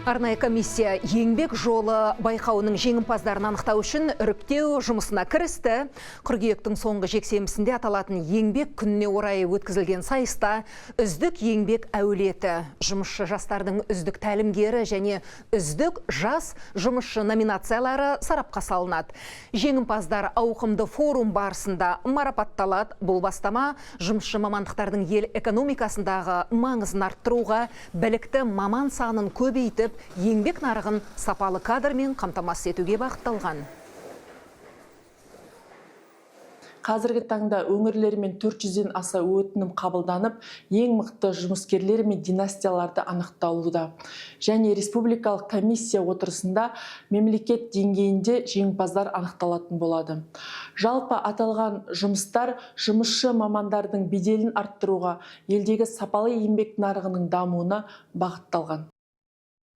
Арнайы комиссия еңбек жолы байқауының жеңімпаздарын анықтау үшін іріктеу жұмысына кірісті. Қыркүйектің соңғы жексенбісінде аталатын еңбек күніне орай өткізілген сайыста үздік еңбек әулеті, жұмысшы жастардың үздік тәлімгері және үздік жас жұмысшы номинациялары сарапқа салынады. Жеңімпаздар ауқымды форум барысында марапатталады. Бұл бастама жұмысшы мамандықтардың ел экономикасындағы маңызын арттыруға, білікті маман санын көбейтіп, еңбек нарығын сапалы кадрмен қамтамасыз етуге бағытталған. Қазіргі таңда өңірлермен 400-ден аса өтінім қабылданып, ең мықты жұмыскерлер мен династияларды анықталуда. Және республикалық комиссия отырысында мемлекет деңгейінде жеңімпаздар анықталатын болады. Жалпы аталған жұмыстар жұмысшы мамандардың беделін арттыруға, елдегі сапалы еңбек нарығының дамуына бағытталған.